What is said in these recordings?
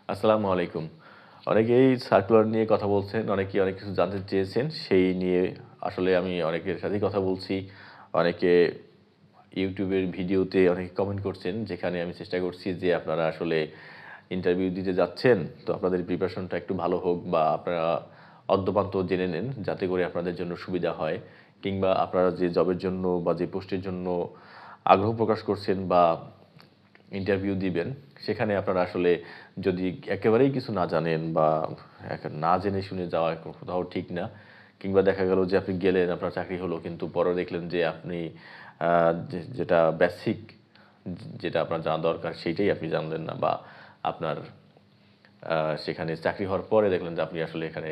আসসালামু আলাইকুম। অনেকেই সার্কুলার নিয়ে কথা বলছেন, অনেকেই অনেক কিছু জানতে চেয়েছেন। সেই নিয়ে আসলে আমি অনেকের সাথেই কথা বলছি। অনেকে YouTube এর ভিডিওতে অনেকে কমেন্ট করছেন, যেখানে আমি চেষ্টা করছি যে আপনারা আসলে ইন্টারভিউ দিতে যাচ্ছেন, তো আপনাদের প্রিপারেশনটা একটু ভালো হোক বা আপনারা অদ্যপান্ত জেনে নেন, যাতে করে আপনাদের জন্য সুবিধা হয়। কিংবা আপনারা যে জবের জন্য বা যে পোস্টের জন্য আগ্রহ প্রকাশ করছেন বা ইন্টারভিউ দিবেন, সেখানে আপনারা আসলে যদি একেবারেই কিছু না জানেন বা না জেনে শুনে যাওয়া কোথাও ঠিক না। কিংবা দেখা গেল যে আপনি গেলেন, আপনার চাকরি হলো, কিন্তু পরে দেখলেন যে আপনি যেটা বেসিক যেটা আপনার জানা দরকার সেইটাই আপনি জানলেন না, বা আপনার সেখানে চাকরি হওয়ার পরে দেখলেন যে আপনি আসলে এখানে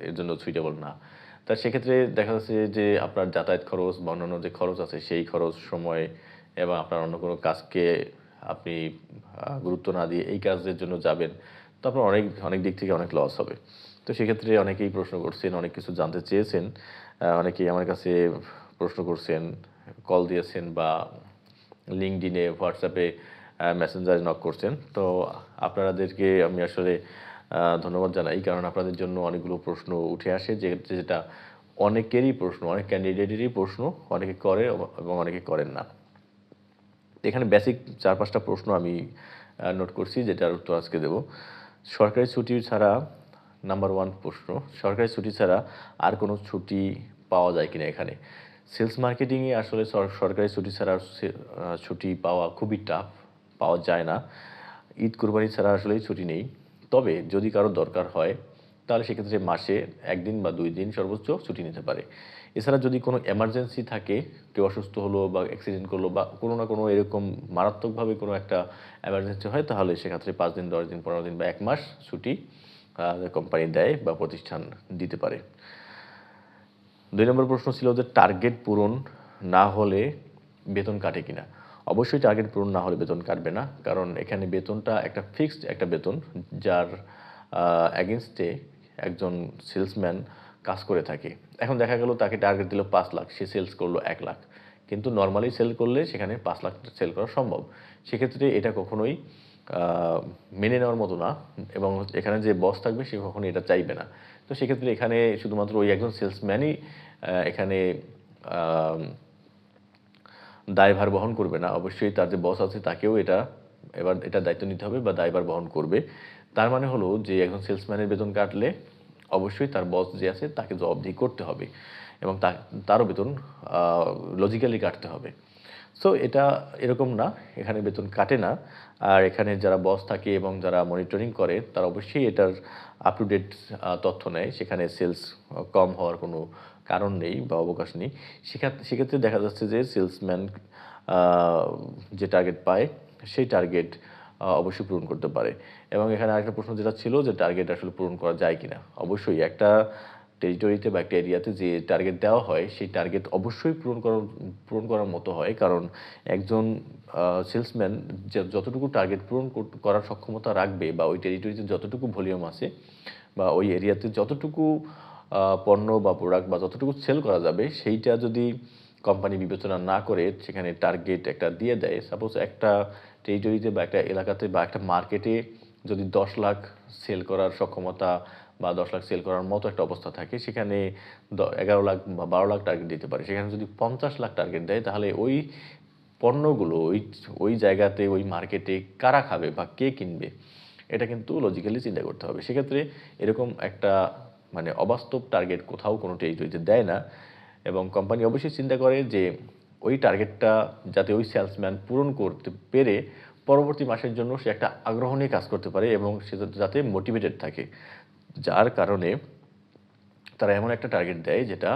এর জন্য সুইটেবল না। তা সেক্ষেত্রে দেখা যাচ্ছে যে আপনার যাতায়াত খরচ বা অন্যান্য যে খরচ আছে, সেই খরচ, সময় এবং আপনার অন্য কোনো কাজকে আপনি গুরুত্ব না দিয়ে এই কাজের জন্য যাবেন, তো আপনার অনেক অনেক দিক থেকে অনেক লস হবে। তো সেক্ষেত্রে অনেকেই প্রশ্ন করছেন, অনেক কিছু জানতে চেয়েছেন। অনেকেই আমার কাছে প্রশ্ন করছেন, কল দিয়েছেন বা লিঙ্কডইনে, হোয়াটসঅ্যাপে, মেসেঞ্জারে নক করছেন। তো আপনাদেরকে আমি আসলে ধন্যবাদ জানাই। কারণ আপনাদের জন্য অনেকগুলো প্রশ্ন উঠে আসে, যেটা অনেকেরই প্রশ্ন, অনেক ক্যান্ডিডেটেরই প্রশ্ন। অনেকে করে এবং অনেকে করেন না। এখানে বেসিক ৪-৫ টা প্রশ্ন আমি নোট করছি, যেটার উত্তর আজকে দেব। সরকারি ছুটি ছাড়া, নাম্বার 1 প্রশ্ন, সরকারি ছুটি ছাড়া আর কোনো ছুটি পাওয়া যায় কিনা এখানে? সেলস মার্কেটিংয়ে আসলে সরকারি ছুটি ছাড়া ছুটি পাওয়া খুবই টাফ, পাওয়া যায় না। ঈদ কুরবানি ছাড়া আসলেই ছুটি নেই। তবে যদি কারো দরকার হয়, তাহলে সেক্ষেত্রে মাসে ১ দিন বা ২ দিন সর্বোচ্চ ছুটি নিতে পারে। এছাড়া যদি কোনো এমার্জেন্সি থাকে, কেউ অসুস্থ হলো বা অ্যাক্সিডেন্ট করলো বা কোনো না কোনো এরকম মারাত্মকভাবে কোনো একটা এমার্জেন্সি হয়, তাহলে সেক্ষেত্রে ৫ দিন, ১০ দিন, ১৫ দিন বা ১ মাস ছুটি কোম্পানি দেয় বা প্রতিষ্ঠান দিতে পারে। ২ নম্বর প্রশ্ন ছিল যে টার্গেট পূরণ না হলে বেতন কাটে কিনা? অবশ্যই টার্গেট পূরণ না হলে বেতন কাটবে না। কারণ এখানে বেতনটা একটা ফিক্সড একটা বেতন, যার এগেইনস্টে একজন সেলসম্যান কাজ করে থাকে। এখন দেখা গেল তাকে টার্গেট দিল ৫ লাখ, সে সেলস করলো ১ লাখ। কিন্তু নরমালি সেল করলে সেখানে ৫ লাখ সেল করা সম্ভব। সেক্ষেত্রে এটা কখনোই আ মেনে নেওয়ার মতো না, এবং এখানে যে বস থাকবে সে কখনোই এটা চাইবে না। তো সেক্ষেত্রে এখানে শুধুমাত্র ওই একজন সেলসম্যানই এখানে আম দায়ভার বহন করবে না। অবশ্যই তার যে বস আছে তাকেও এটার দায়িত্ব নিতে হবে বা দায়ভার বহন করবে। তার মানে হলো যে একজন সেলসম্যানের বেতন কাটলে অবশ্যই তার বস যে আছে তাকে জবাবদিহি করতে হবে, এবং তারও বেতন আ লজিক্যালি কাটতে হবে। সো এটা এরকম না, এখানে বেতন কাটে না। আর এখানে যারা বস থাকে এবং যারা মনিটরিং করে, তারা অবশ্যই এটার আপ টু ডেট তথ্য নেয়। সেখানে সেলস কম হওয়ার কোনো কারণ নেই বা অবকাশ নেই। সেক্ষেত্রে দেখা যাচ্ছে যে সেলসম্যান আ যে টার্গেট পায়, সেই টার্গেট অবশ্যই পূরণ করতে পারে। এবং এখানে আরেকটা প্রশ্ন যেটা ছিল যে টার্গেট আসলে পূরণ করা যায় কিনা? অবশ্যই একটা টেরিটরিতে বা একটা এরিয়াতে যে টার্গেট দেওয়া হয়, সেই টার্গেট অবশ্যই পূরণ করার মতো হয়। কারণ একজন সেলসম্যান যতটুকু টার্গেট পূরণ করার সক্ষমতা রাখবে, বা ওই টেরিটরিতে যতটুকু ভলিউম আছে বা ওই এরিয়াতে যতটুকু পণ্য বা প্রোডাক্ট বা যতটুকু সেল করা যাবে, সেইটা যদি কোম্পানি বিবেচনা না করে সেখানে টার্গেট একটা দিয়ে দেয়। সাপোজ একটা টেরিটরিতে বা একটা এলাকাতে বা একটা মার্কেটে যদি ১০ লাখ সেল করার সক্ষমতা বা ১০ লাখ সেল করার মতো একটা অবস্থা থাকে, সেখানে ১১ লাখ বা ১২ লাখ টার্গেট দিতে পারে। সেখানে যদি ৫০ লাখ টার্গেট দেয়, তাহলে ওই পণ্যগুলো ওই জায়গাতে, ওই মার্কেটে কারা খাবে বা কে কিনবে? এটা কিন্তু লজিক্যালি চিন্তা করতে হবে। সেক্ষেত্রে এরকম একটা মানে অবাস্তব টার্গেট কোথাও কোনো টেরিটরিতে দেয় না, এবং কোম্পানি অবশ্যই চিন্তা করে যে ওই টার্গেটটা যাতে ওই সেলসম্যান পূরণ করতে পেরে পরবর্তী মাসের জন্য সে একটা আগ্রহ নিয়ে কাজ করতে পারে, এবং সে যাতে মোটিভেটেড থাকে। যার কারণে তারা এমন একটা টার্গেট দেয়, যেটা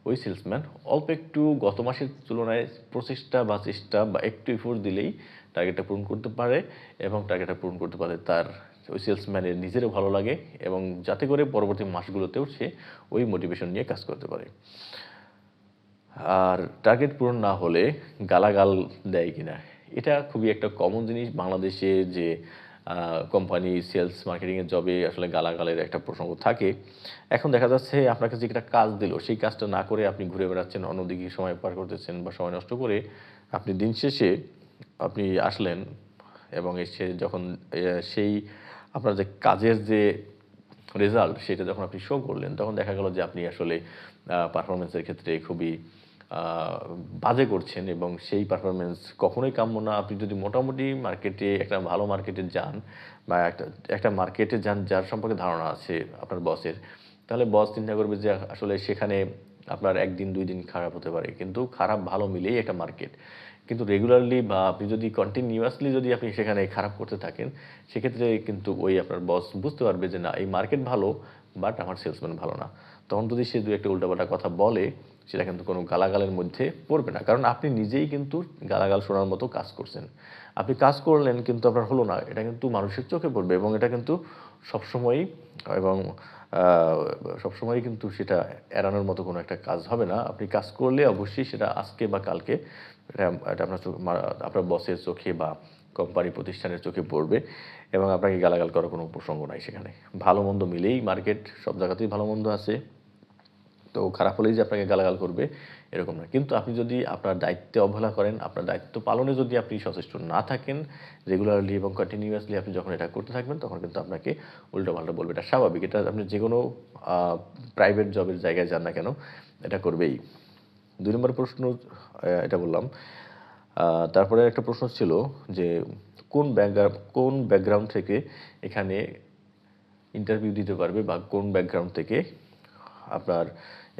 ওই সেলসম্যান অল্প একটু গত মাসের তুলনায় প্রচেষ্টা বা চেষ্টা বা একটু এফোর্ট দিলেই টার্গেটটা পূরণ করতে পারে, এবং টার্গেটটা পূরণ করতে পারলে তার ওই সেলসম্যানের নিজেরও ভালো লাগে, এবং যাতে করে পরবর্তী মাসগুলোতেও সে ওই মোটিভেশন নিয়ে কাজ করতে পারে। আর টার্গেট পূরণ না হলে গালাগাল দেয় কিনা? এটা খুবই একটা কমন জিনিস বাংলাদেশে, যে কোম্পানি সেলস মার্কেটিংয়ের জবে আসলে গালাগালের একটা প্রসঙ্গ থাকে। এখন দেখা যাচ্ছে আপনাকে যে একটা কাজ দিল, সেই কাজটা না করে আপনি ঘুরে বেড়াচ্ছেন, অন্যদিকে সময় পার করতেছেন বা সময় নষ্ট করে আপনি দিন শেষে আপনি আসলেন, এবং এসে যখন সেই আপনার যে কাজের যে রেজাল্ট সেটা যখন আপনি শো করলেন তখন দেখা গেল যে আপনি আসলে পারফরমেন্সের ক্ষেত্রে খুবই বাজে করছেন এবং সেই পারফরমেন্স কখনোই কাম্য না। আপনি যদি মোটামুটি মার্কেটে একটা ভালো মার্কেটে যান বা একটা মার্কেটে যান যার সম্পর্কে ধারণা আছে আপনার বসের, তাহলে বস চিন্তা করবে যে আসলে সেখানে আপনার 1 দিন 2 দিন খারাপ হতে পারে, কিন্তু খারাপ ভালো মিলেই একটা মার্কেট। কিন্তু রেগুলারলি বা আপনি যদি কন্টিনিউয়াসলি যদি আপনি সেখানে খারাপ করতে থাকেন, সেক্ষেত্রে কিন্তু ওই আপনার বস বুঝতে পারবে যে না, এই মার্কেট ভালো বাট আমার সেলসম্যান ভালো না। তখন যদি সে 2 একটা উল্টাপাল্টা কথা বলে, সেটা কিন্তু কোনো গালাগালের মধ্যে পড়বে না। কারণ আপনি নিজেই কিন্তু গালাগাল শোনার মতো কাজ করছেন। আপনি কাজ করলেন কিন্তু আপনার হলো না। এটা কিন্তু মানুষের চোখে পড়বে এবং এটা কিন্তু সবসময়ই এবং আ সবসময়ই কিন্তু সেটা এড়ানোর মতো কোনো একটা কাজ হবে না। আপনি কাজ করলে অবশ্যই সেটা আজকে বা কালকে এটা এটা আপনার বসের চোখে বা কোম্পানি প্রতিষ্ঠানের চোখে পড়বে এবং আপনাকে গালাগাল করার কোনো প্রসঙ্গ নাই সেখানে। ভালো-মন্দ মিলেই মার্কেট, সব জায়গাতেই ভালো-মন্দ আছে। তো খারাপ হলেই যে আপনাকে গালাগাল করবে এরকম না। কিন্তু আপনি যদি আপনার দায়িত্বে অবহেলা করেন, আপনার দায়িত্ব পালনে যদি আপনি সচেষ্ট না থাকেন, রেগুলারলি এবং কন্টিনিউয়াসলি আপনি যখন এটা করতে থাকবেন তখন কিন্তু আপনাকে উল্টোপাল্টা বলবে। এটা স্বাভাবিক। এটা আপনি যেকোনো আ প্রাইভেট জবের জায়গায় যান না কেন, এটা করবেই। ২ নম্বর প্রশ্ন এটা বললাম। আ তারপরে একটা প্রশ্ন ছিল যে কোন ব্যাকগ্রাউন্ড থেকে এখানে ইন্টারভিউ দিতে পারবে বা কোন ব্যাকগ্রাউন্ড থেকে আপনার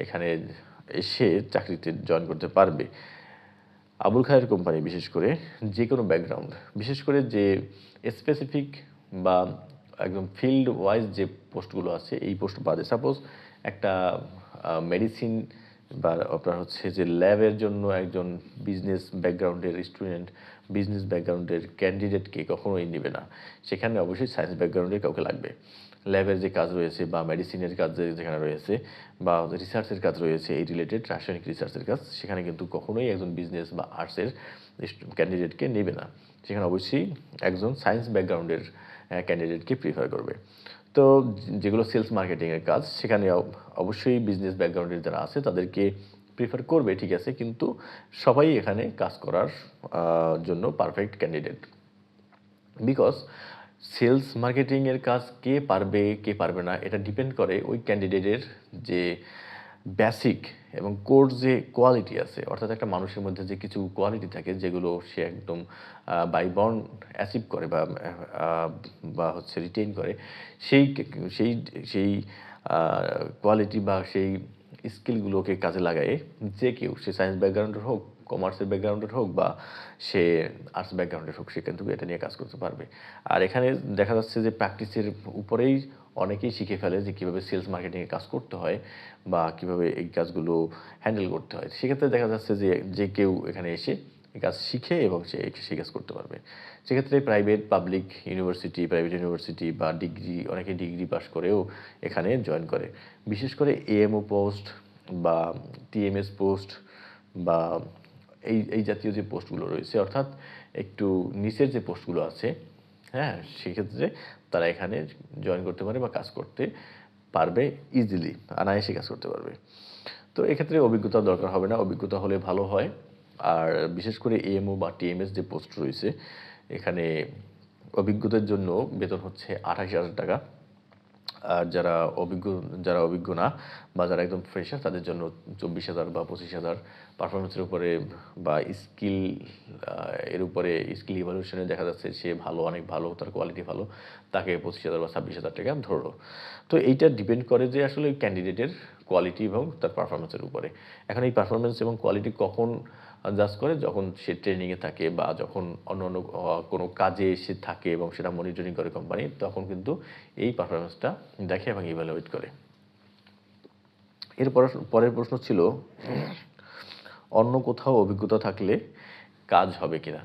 এখানে এসে চাকরিতে জয়েন করতে পারবে। আবুল খায়ের কোম্পানি বিশেষ করে যেকোনো ব্যাকগ্রাউন্ড, বিশেষ করে যে স্পেসিফিক বা একদম ফিল্ড ওয়াইজ যে পোস্টগুলো আছে এই পোস্ট বাদে সাপোজ একটা মেডিসিন বা আপনার হচ্ছে যে ল্যাবের জন্য একজন বিজনেস ব্যাকগ্রাউন্ডের স্টুডেন্ট, বিজনেস ব্যাকগ্রাউন্ডের ক্যান্ডিডেটকে কখনোই নেবে না। সেখানে অবশ্যই সায়েন্স ব্যাকগ্রাউন্ডের কাউকে লাগবে। ল্যাবের যে কাজ রয়েছে বা মেডিসিনের কাজ যেখানে রয়েছে বা রিসার্চের কাজ রয়েছে, এই রিলেটেড রাসায়নিক রিসার্চের কাজ, সেখানে কিন্তু কখনোই একজন বিজনেস বা আর্টসের ক্যান্ডিডেটকে নেবে না। সেখানে অবশ্যই একজন সায়েন্স ব্যাকগ্রাউন্ডের ক্যান্ডিডেটকে প্রিফার করবে। তো যেগুলো সেলস মার্কেটিংয়ের কাজ সেখানে অবশ্যই বিজনেস ব্যাকগ্রাউন্ডের যারা আছে তাদেরকে প্রিফার করবে, ঠিক আছে, কিন্তু সবাই এখানে কাজ করার জন্য পারফেক্ট ক্যান্ডিডেট। বিকজ সেলস মার্কেটিংয়ের কাজ কে পারবে কে পারবে না এটা ডিপেন্ড করে ওই ক্যান্ডিডেটের যে বেসিক এবং কোর যে কোয়ালিটি আছে, অর্থাৎ একটা মানুষের মধ্যে যে কিছু কোয়ালিটি থাকে যেগুলো সে একদম বাই বর্ন অ্যাচিভ করে বা হচ্ছে রিটেইন করে, সেই সেই সেই কোয়ালিটি বা সেই স্কিলগুলোকে কাজে লাগায় যে কেউ, সে সায়েন্স ব্যাকগ্রাউন্ডের হোক, কমার্সের ব্যাকগ্রাউন্ডের হোক বা সে আর্টস ব্যাকগ্রাউন্ডের হোক, সে কিন্তু এটা নিয়ে কাজ করতে পারবে। আর এখানে দেখা যাচ্ছে যে প্র্যাকটিসের উপরেই অনেকেই শিখে ফেলে যে কীভাবে সেলস মার্কেটিংয়ে কাজ করতে হয় বা কীভাবে এই কাজগুলো হ্যান্ডেল করতে হয়। সেক্ষেত্রে দেখা যাচ্ছে যে যে কেউ এখানে এসে এই কাজ শিখে এবং সেই কাজ করতে পারবে। সেক্ষেত্রে প্রাইভেট ইউনিভার্সিটি বা ডিগ্রি, অনেকে ডিগ্রি পাস করেও এখানে জয়েন করে। বিশেষ করে এএমও পোস্ট বা টিএমএস পোস্ট বা এই জাতীয় যে পোস্টগুলো রয়েছে, অর্থাৎ একটু নিচের যে পোস্টগুলো আছে, হ্যাঁ, সেক্ষেত্রে তারা এখানে জয়েন করতে পারে বা কাজ করতে পারবে ইজিলি, অনায়াসে কাজ করতে পারবে। তো এক্ষেত্রে অভিজ্ঞতার দরকার হবে না, অভিজ্ঞতা হলে ভালো হয়। আর বিশেষ করে এএমও বা টিএমএস যে পোস্ট রয়েছে, এখানে অভিজ্ঞতার জন্য বেতন হচ্ছে 28,000 টাকা। আর যারা অভিজ্ঞ না বা যারা একদম ফ্রেশার তাদের জন্য 24,000 বা 25,000, পারফরমেন্সের উপরে বা স্কিল এর উপরে স্কিল ইভ্যালুয়েশনে দেখা যাচ্ছে সে ভালো, অনেক ভালো, তার কোয়ালিটি ভালো, তাকে 25,000 বা 26,000 টাকা ধরলো। তো এইটা ডিপেন্ড করে যে আসলে ওই ক্যান্ডিডেটের কোয়ালিটি এবং তার পারফরমেন্সের উপরে। এখন এই পারফরমেন্স এবং কোয়ালিটি কখন জাজ করে? যখন সে ট্রেনিংয়ে থাকে বা যখন অন্যান্য কোনো কাজে সে থাকে এবং সেটা মনিটরিং করে কোম্পানি, তখন কিন্তু এই পারফরমেন্সটা দেখে এবং ইভ্যালুয়েট করে। পরের প্রশ্ন ছিল অন্য কোথাও অভিজ্ঞতা থাকলে কাজ হবে কিনা?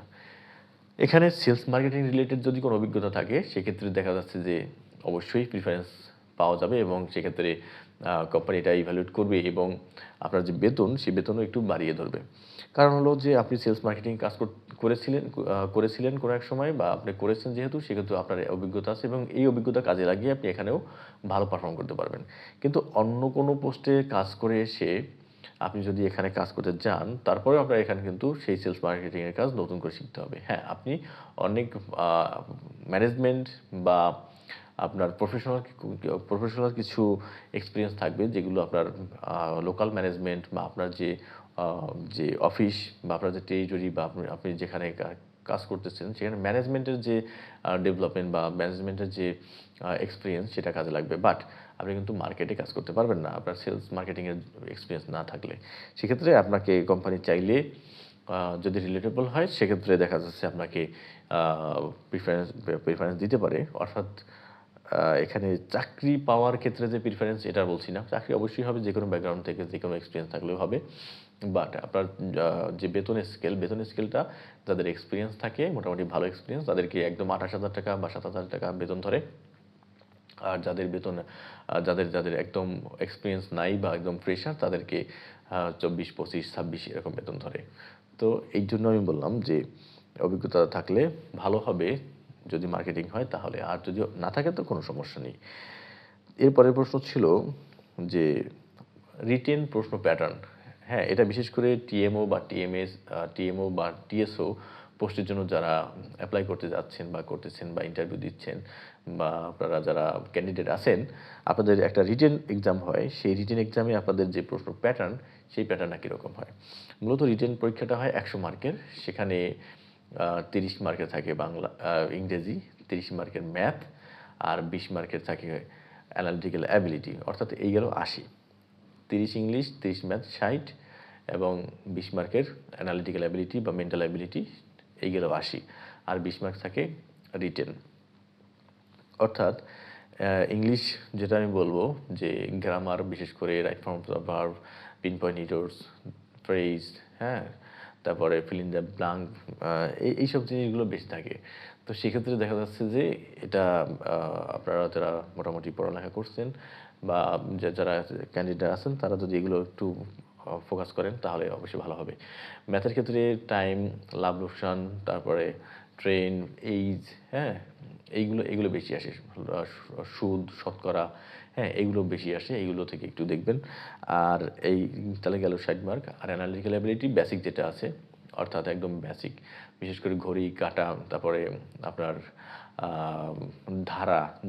এখানে সেলস মার্কেটিং রিলেটেড যদি কোনো অভিজ্ঞতা থাকে সেক্ষেত্রে দেখা যাচ্ছে যে অবশ্যই প্রিফারেন্স পাওয়া যাবে এবং সেক্ষেত্রে কোম্পানি এটা ইভ্যালুয়েট করবে এবং আপনার যে বেতন, সেই বেতনও একটু বাড়িয়ে ধরবে। কারণ হলো যে আপনি সেলস মার্কেটিং কাজ করেছিলেন কোনো এক সময় বা আপনি করেছেন যেহেতু, সেক্ষেত্রে আপনার অভিজ্ঞতা আছে এবং এই অভিজ্ঞতা কাজে লাগিয়ে আপনি এখানেও ভালো পারফর্ম করতে পারবেন। কিন্তু অন্য কোনো পোস্টে কাজ করে এসে আপনি যদি এখানে কাজ করতে যান, তারপরেও আপনার এখানে কিন্তু সেই সেলস মার্কেটিংয়ের কাজ নতুন করে শিখতে হবে। হ্যাঁ, আপনি অনেক ম্যানেজমেন্ট বা আপনার প্রফেশনাল কিছু এক্সপিরিয়েন্স থাকবে, যেগুলো আপনার লোকাল ম্যানেজমেন্ট বা আপনার যে অফিস বা আপনার যে টেরিটরি বা আপনি যেখানে কাজ করতেছেন সেখানে ম্যানেজমেন্টের যে ডেভেলপমেন্ট বা ম্যানেজমেন্টের যে এক্সপিরিয়েন্স সেটা কাজে লাগবে। বাট আপনি কিন্তু মার্কেটে কাজ করতে পারবেন না আপনার সেলস মার্কেটিংয়ের এক্সপিরিয়েন্স না থাকলে। সেক্ষেত্রে আপনাকে কোম্পানি চাইলে যদি রিলেটেবল হয় সেক্ষেত্রে দেখা যাচ্ছে আপনাকে প্রিফারেন্স দিতে পারে। অর্থাৎ এখানে চাকরি পাওয়ার ক্ষেত্রে যে প্রিফারেন্স এটা বলছি না, চাকরি অবশ্যই হবে, যে কোনো ব্যাকগ্রাউন্ড থেকে যে কোনো এক্সপিরিয়েন্স থাকলেও হবে। বাট আপনার যে বেতনের স্কেলটা যাদের এক্সপিরিয়েন্স থাকে, মোটামুটি ভালো এক্সপিরিয়েন্স, তাদেরকে একদম 28,000 টাকা বা 7,000 টাকা বেতন ধরে। আর যাদের বেতন যাদের একদম এক্সপিরিয়েন্স নাই বা একদম ফ্রেশার, তাদেরকে 24, 25, 26 এরকম বেতন ধরে। তো এই জন্য আমি বললাম যে অভিজ্ঞতা থাকলে ভালো হবে যদি মার্কেটিং হয় তাহলে, আর যদি না থাকে তো কোনো সমস্যা নেই। এরপরের প্রশ্ন ছিল যে রিটেন প্রশ্ন প্যাটার্ন। হ্যাঁ, এটা বিশেষ করে টিএমও বা টিএসও পোস্টের জন্য যারা অ্যাপ্লাই করতে যাচ্ছেন বা করতেছেন বা ইন্টারভিউ দিচ্ছেন, বা আপনারা যারা ক্যান্ডিডেট আছেন, আপনাদের একটা রিটেন এক্সাম হয়। সেই রিটেন এক্সামে আপনাদের যে প্রশ্ন প্যাটার্ন, সেই প্যাটার্নটা কীরকম হয়। মূলত রিটেন পরীক্ষাটা হয় 100 মার্কের। সেখানে 30 মার্কের থাকে ইংরেজি, 30 মার্কের ম্যাথ, আর 20 মার্কের থাকে অ্যানালিটিক্যাল অ্যাবিলিটি। অর্থাৎ এই গেল 80। 30 ইংলিশ, 30 ম্যাথ 60, এবং 20 মার্কের অ্যানালিটিক্যাল অ্যাবিলিটি বা মেন্টাল অ্যাবিলিটি, এই গেল 80। আর 20 মার্ক থাকে রিটেন। অর্থাৎ ইংলিশ যেটা আমি বলবো যে গ্রামার, বিশেষ করে right forms of verb, pinpoint নিডোর্স, ফ্রেজ, হ্যাঁ, তারপরে ফিল ইন দ্য ব্ল্যাঙ্ক, এইসব জিনিসগুলো বেশি থাকে। তো সেক্ষেত্রে দেখা যাচ্ছে যে এটা আপনারা যারা মোটামুটি পড়ালেখা করছেন বা যারা ক্যান্ডিডেট আছেন, তারা যদি এগুলো একটু ফোকাস করেন তাহলে অবশ্যই ভালো হবে। ম্যাথের ক্ষেত্রে টাইম, লাভ লোকসান, তারপরে ট্রেন, এইজ, হ্যাঁ, এগুলো বেশি আসে। সুদ, শতকরা, হ্যাঁ, এগুলো বেশি আসে, এইগুলো থেকে একটু দেখবেন। আর এই তাহলে গেল 60 মার্ক। আর অ্যানালিটিক্যাল অ্যাবিলিটি বেসিক যেটা আছে, অর্থাৎ একদম বেসিক, বিশেষ করে ঘড়ি কাটা, তারপরে আপনার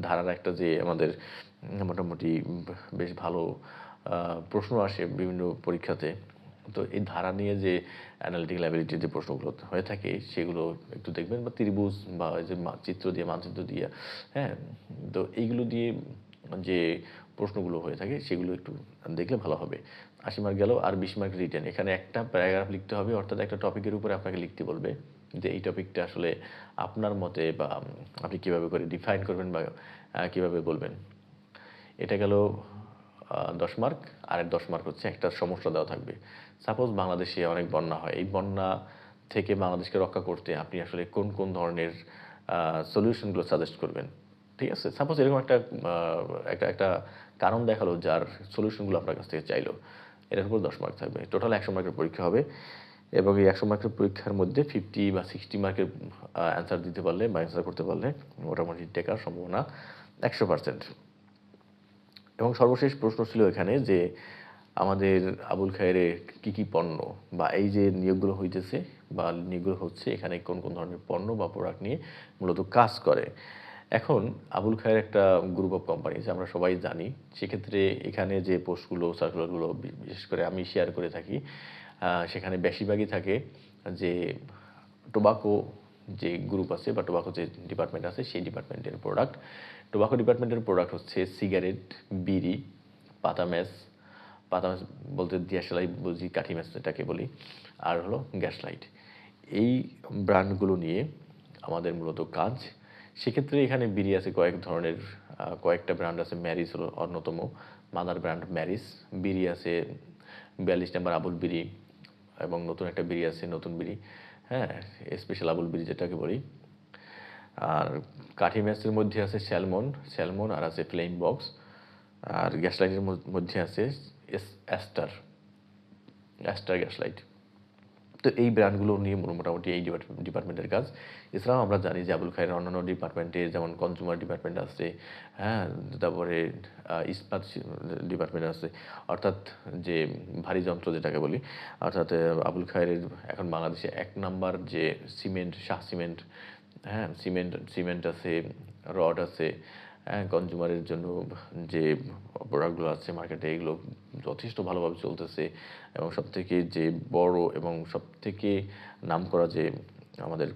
ধারার একটা যে আমাদের মোটামুটি বেশ ভালো প্রশ্ন আসে বিভিন্ন পরীক্ষাতে। তো এই ধারা নিয়ে যে অ্যানালিটিক্যাল অ্যাবিলিটির যে প্রশ্নগুলো হয়ে থাকে সেগুলো একটু দেখবেন, বা ত্রিভুজ বা যে মানচিত্র দিয়ে, হ্যাঁ, তো এইগুলো দিয়ে যে প্রশ্নগুলো হয়ে থাকে সেগুলো একটু দেখলে ভালো হবে। 80 মার্ক গেল। আর 20 মার্ক রিটেন। এখানে একটা প্যারাগ্রাফ লিখতে হবে, অর্থাৎ একটা টপিকের উপরে আপনাকে লিখতে বলবে যে এই টপিকটা আসলে আপনার মতে বা আপনি কীভাবে করে ডিফাইন করবেন বা কীভাবে বলবেন। এটা গেল 10 মার্ক। আর 10 মার্ক হচ্ছে একটা সমস্যা দেওয়া থাকবে। সাপোজ বাংলাদেশে অনেক বন্যা হয়, এই বন্যা থেকে বাংলাদেশকে রক্ষা করতে আপনি আসলে কোন ধরনের সলিউশনগুলো সাজেস্ট করবেন। ঠিক আছে, সাপোজ এরকম একটা কারণ দেখালো যার সলিউশনগুলো আপনার কাছ থেকে চাইলো, এটার উপর 10 মার্ক থাকবে। টোটাল 100 মার্কের পরীক্ষা হবে, এবং এই 100 মার্কের পরীক্ষার মধ্যে 50 বা 60 মার্কের অ্যান্সার দিতে পারলে বা অ্যান্সার করতে পারলে মোটামুটি টেকার সম্ভাবনা 100%। এবং সর্বশেষ প্রশ্ন ছিল এখানে যে আমাদের আবুল খায়েরে কি পণ্য, বা এই যে নিয়োগগুলো হইতেছে বা নিয়োগগুলো হচ্ছে, এখানে কোন ধরনের পণ্য বা প্রোডাক্ট নিয়ে মূলত কাজ করে। এখন আবুল খায়ের একটা গ্রুপ অফ কোম্পানিজ আমরা সবাই জানি। সেক্ষেত্রে এখানে যে পোস্টগুলো, সার্কুলারগুলো বিশেষ করে আমি শেয়ার করে থাকি, সেখানে বেশিরভাগই থাকে যে টোবাকো যে গ্রুপ আছে বা টোবাকো যে ডিপার্টমেন্ট আছে সেই ডিপার্টমেন্টের প্রোডাক্ট। টোবাকো ডিপার্টমেন্টের প্রোডাক্ট হচ্ছে সিগারেট, বিড়ি, পাতা ম্যাচ বলতে দিয়াশলাই বুঝি, কাঠি ম্যাচ এটাকে বলি, আর হলো গ্যাস লাইট। এই ব্র্যান্ডগুলো নিয়ে আমাদের মূলত কাজ। সেক্ষেত্রে এখানে বিড়ি আছে কয়েক ধরনের, কয়েকটা ব্র্যান্ড আছে। ম্যারিস হলো অন্যতম, মাদার ব্র্যান্ড ম্যারিস। বিড়ি আছে 42 নম্বর আবুল বিড়ি, এবং নতুন একটা বিড়ি আছে, নতুন বিড়ি, হ্যাঁ, স্পেশাল আবুল বিড়ি যেটাকে বলি। আর কাঠি ম্যাচের মধ্যে আছে স্যালমন, আর আছে ফ্লেম বক্স। আর গ্যাস লাইটের মধ্যে আছে অ্যাস্টার গ্যাস লাইট। তো এই ব্র্যান্ডগুলো নিয়ে মোটামুটি এই ডিপার্টমেন্টের কাজ। এছাড়াও আমরা জানি যে আবুল খায়ের অন্যান্য ডিপার্টমেন্টে যেমন কনজিউমার ডিপার্টমেন্ট আছে, হ্যাঁ, তারপরে ইস্পাত ডিপার্টমেন্ট আছে, অর্থাৎ যে ভারী যন্ত্র যেটাকে বলি। অর্থাৎ আবুল খায়ের এখন বাংলাদেশে 1 নাম্বার যে সিমেন্ট, শাহ সিমেন্ট, হ্যাঁ, সিমেন্ট আছে, রড আছে, হ্যাঁ, কনজিউমারের জন্য যে প্রোডাক্টগুলো আছে মার্কেটে এগুলো যথেষ্ট ভালোভাবে চলতেছে এবং সবথেকে যে বড় এবং সবথেকে নামকরা যে আমাদের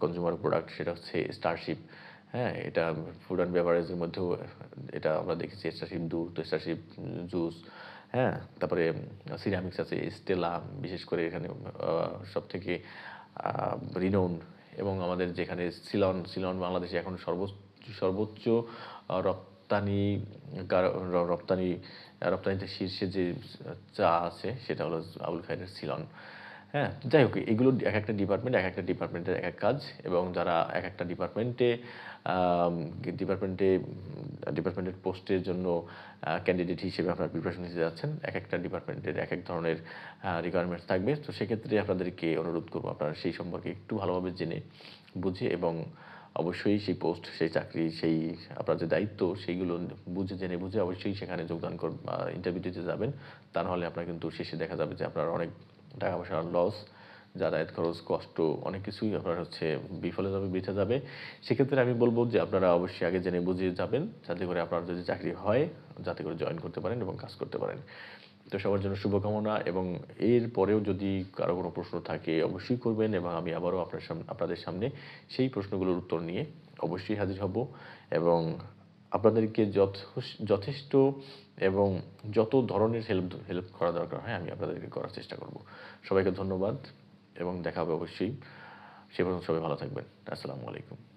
কনজিউমার প্রোডাক্ট সেটা হচ্ছে স্টারশিপ। হ্যাঁ, এটা ফুড অ্যান্ড বেভারেজের মধ্যেও এটা আমরা দেখেছি স্টারশিপ দুধ, স্টারশিপ জুস, হ্যাঁ? তারপরে সিরামিক্স আছে, স্টেলা বিশেষ করে এখানে সবথেকে আ রিনাউন্ড এবং আমাদের যেখানে সিলন বাংলাদেশে এখন সর্বোচ্চ রপ্তানি কার রপ্তানি রপ্তানিতে শীর্ষে যে চা আছে সেটা হলো আবুল খায়েরের সিলন। হ্যাঁ? যাই হোক এগুলো একেকটা ডিপার্টমেন্টের একেক কাজ এবং যারা একেকটা আম ডিপার্টমেন্টে ডিপার্টমেন্টের পোস্টের জন্য ক্যান্ডিডেট হিসেবে আপনারা প্রিপারেশন নিতে যাচ্ছেন। একেকটা ডিপার্টমেন্টের একেক ধরনের রিকোয়ারমেন্টস থাকবে। তো সেক্ষেত্রে আপনাদেরকে অনুরোধ করব আপনারা সেই সম্পর্কে একটু ভালোভাবে জেনে বুঝে এবং অবশ্যই সেই পোস্ট, সেই চাকরি, সেই আপনার যে দায়িত্ব সেইগুলো জেনে বুঝে অবশ্যই সেখানে যোগদান ইন্টারভিউ দিতে যাবেন। তা নাহলে আপনার কিন্তু শেষে দেখা যাবে যে আপনার অনেক টাকা পয়সার লস, যাতায়াত খরচ, কষ্ট অনেক কিছুই আপনার হচ্ছে বিফলে যাবে, বৃথা যাবে। সেক্ষেত্রে আমি বলব যে আপনারা অবশ্যই আগে জেনে বুঝে যাবেন, যাতে করে আপনার যদি চাকরি হয়, যাতে করে জয়েন করতে পারেন এবং কাজ করতে পারেন। তো সবার জন্য শুভকামনা এবং এর পরেও যদি কারো কোনো প্রশ্ন থাকে অবশ্যই করবেন এবং আমি আবারও আপনাদের সামনে সেই প্রশ্নগুলোর উত্তর নিয়ে অবশ্যই হাজির হব এবং আপনাদেরকে যথেষ্ট এবং যত ধরনের হেল্প করা দরকার হয় আমি আপনাদেরকে করার চেষ্টা করব। সবাইকে ধন্যবাদ এবং দেখা হবে অবশ্যই। সে পর্যন্ত সবাই ভালো থাকবেন। আসসালামু আলাইকুম।